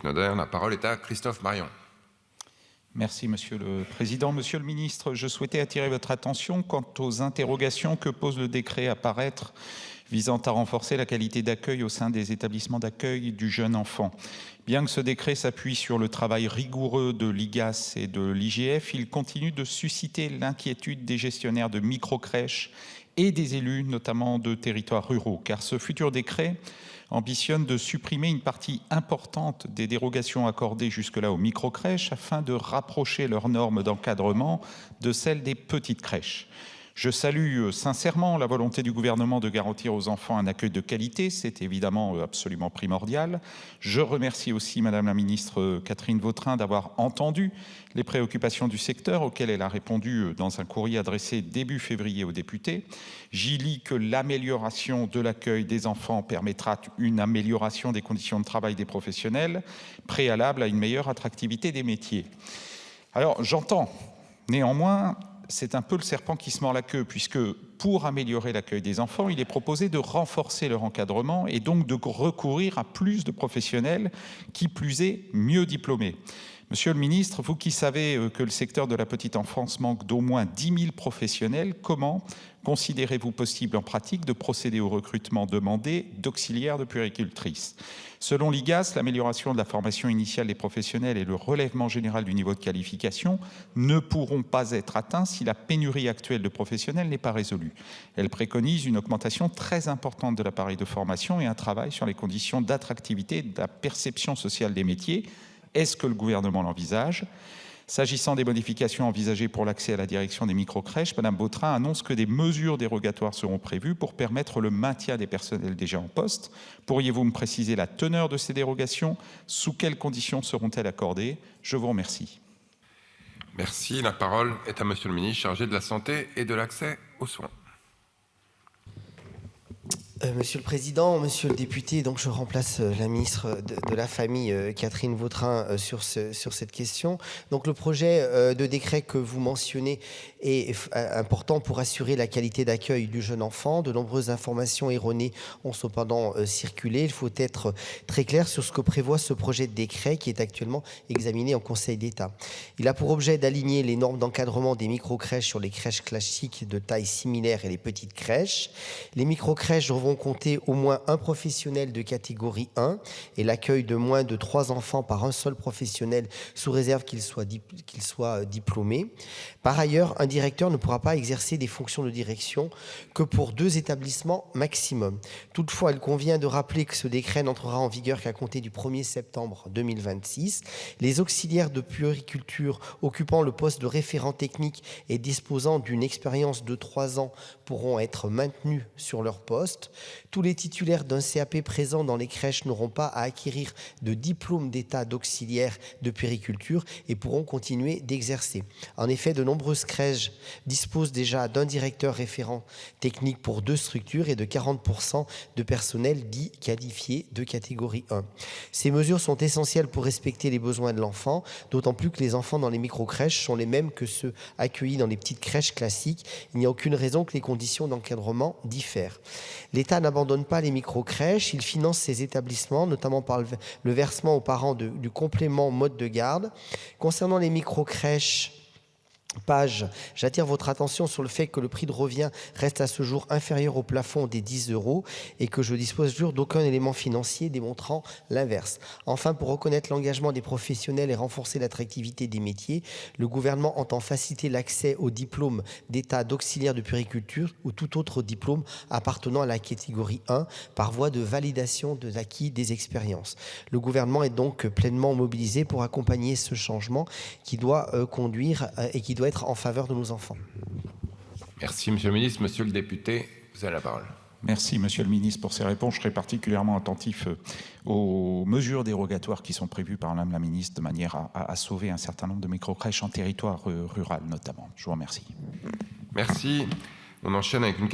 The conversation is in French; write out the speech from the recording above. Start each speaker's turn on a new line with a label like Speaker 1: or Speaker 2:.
Speaker 1: Knoder. La parole est à Christophe Marion.
Speaker 2: Merci Monsieur le Président. Monsieur le Ministre, je souhaitais attirer votre attention quant aux interrogations que pose le décret à paraître visant à renforcer la qualité d'accueil au sein des établissements d'accueil du jeune enfant. Bien que ce décret s'appuie sur le travail rigoureux de l'IGAS et de l'IGF, il continue de susciter l'inquiétude des gestionnaires de microcrèches et des élus, notamment de territoires ruraux, car ce futur décret ambitionne de supprimer une partie importante des dérogations accordées jusque-là aux microcrèches afin de rapprocher leurs normes d'encadrement de celles des petites crèches. Je salue sincèrement la volonté du gouvernement de garantir aux enfants un accueil de qualité, c'est évidemment absolument primordial. Je remercie aussi Madame la ministre Catherine Vautrin d'avoir entendu les préoccupations du secteur auxquelles elle a répondu dans un courrier adressé début février aux députés. J'y lis que l'amélioration de l'accueil des enfants permettra une amélioration des conditions de travail des professionnels, préalable à une meilleure attractivité des métiers. Alors j'entends néanmoins, c'est un peu le serpent qui se mord la queue, puisque pour améliorer l'accueil des enfants, il est proposé de renforcer leur encadrement et donc de recourir à plus de professionnels, qui plus est mieux diplômés. Monsieur le ministre, vous qui savez que le secteur de la petite enfance manque d'au moins 10 000 professionnels, comment considérez-vous possible en pratique de procéder au recrutement demandé d'auxiliaires de puéricultrices? Selon l'IGAS, l'amélioration de la formation initiale des professionnels et le relèvement général du niveau de qualification ne pourront pas être atteints si la pénurie actuelle de professionnels n'est pas résolue. Elle préconise une augmentation très importante de l'appareil de formation et un travail sur les conditions d'attractivité et de la perception sociale des métiers. Est-ce que le gouvernement l'envisage? S'agissant des modifications envisagées pour l'accès à la direction des microcrèches, Mme Vautrin annonce que des mesures dérogatoires seront prévues pour permettre le maintien des personnels déjà en poste. Pourriez-vous me préciser la teneur de ces dérogations? Sous quelles conditions seront-elles accordées? Je vous remercie.
Speaker 1: Merci. La parole est à Monsieur le ministre chargé de la Santé et de l'accès aux soins.
Speaker 3: Monsieur le Président, Monsieur le député, donc je remplace la ministre de la Famille, Catherine Vautrin, sur cette question. Donc le projet de décret que vous mentionnez est important pour assurer la qualité d'accueil du jeune enfant. De nombreuses informations erronées ont cependant circulé. Il faut être très clair sur ce que prévoit ce projet de décret qui est actuellement examiné en Conseil d'État. Il a pour objet d'aligner les normes d'encadrement des microcrèches sur les crèches classiques de taille similaire et les petites crèches. Les microcrèches devront compter au moins un professionnel de catégorie 1 et l'accueil de moins de 3 enfants par un seul professionnel sous réserve qu'il soit diplômé. Par ailleurs, un directeur ne pourra pas exercer des fonctions de direction que pour 2 établissements maximum. Toutefois, il convient de rappeler que ce décret n'entrera en vigueur qu'à compter du 1er septembre 2026. Les auxiliaires de puériculture occupant le poste de référent technique et disposant d'une expérience de 3 ans pourront être maintenus sur leur poste. Tous les titulaires d'un CAP présents dans les crèches n'auront pas à acquérir de diplôme d'état d'auxiliaire de puériculture et pourront continuer d'exercer. En effet, de nombreuses crèches disposent déjà d'un directeur référent technique pour 2 structures et de 40% de personnel dit qualifié de catégorie 1. Ces mesures sont essentielles pour respecter les besoins de l'enfant, d'autant plus que les enfants dans les micro-crèches sont les mêmes que ceux accueillis dans les petites crèches classiques. Il n'y a aucune raison que les conditions d'encadrement diffèrent. L'État n'abandonne pas les micro-crèches, il finance ces établissements, notamment par le versement aux parents du complément mode de garde. Concernant les micro-crèches, j'attire votre attention sur le fait que le prix de revient reste à ce jour inférieur au plafond des 10 € et que je dispose d'aucun élément financier démontrant l'inverse. Enfin, pour reconnaître l'engagement des professionnels et renforcer l'attractivité des métiers, le gouvernement entend faciliter l'accès au diplôme d'état d'auxiliaire de puériculture ou tout autre diplôme appartenant à la catégorie 1 par voie de validation de l'acquis des expériences. Le gouvernement est donc pleinement mobilisé pour accompagner ce changement qui doit conduire et qui doit être en faveur de nos enfants.
Speaker 1: Merci, Monsieur le ministre. Monsieur le député, vous avez la parole.
Speaker 2: Merci, Monsieur le ministre, pour ces réponses. Je serai particulièrement attentif aux mesures dérogatoires qui sont prévues par Madame la ministre de manière à sauver un certain nombre de microcrèches en territoire rural notamment. Je vous remercie.
Speaker 1: Merci. On enchaîne avec une question.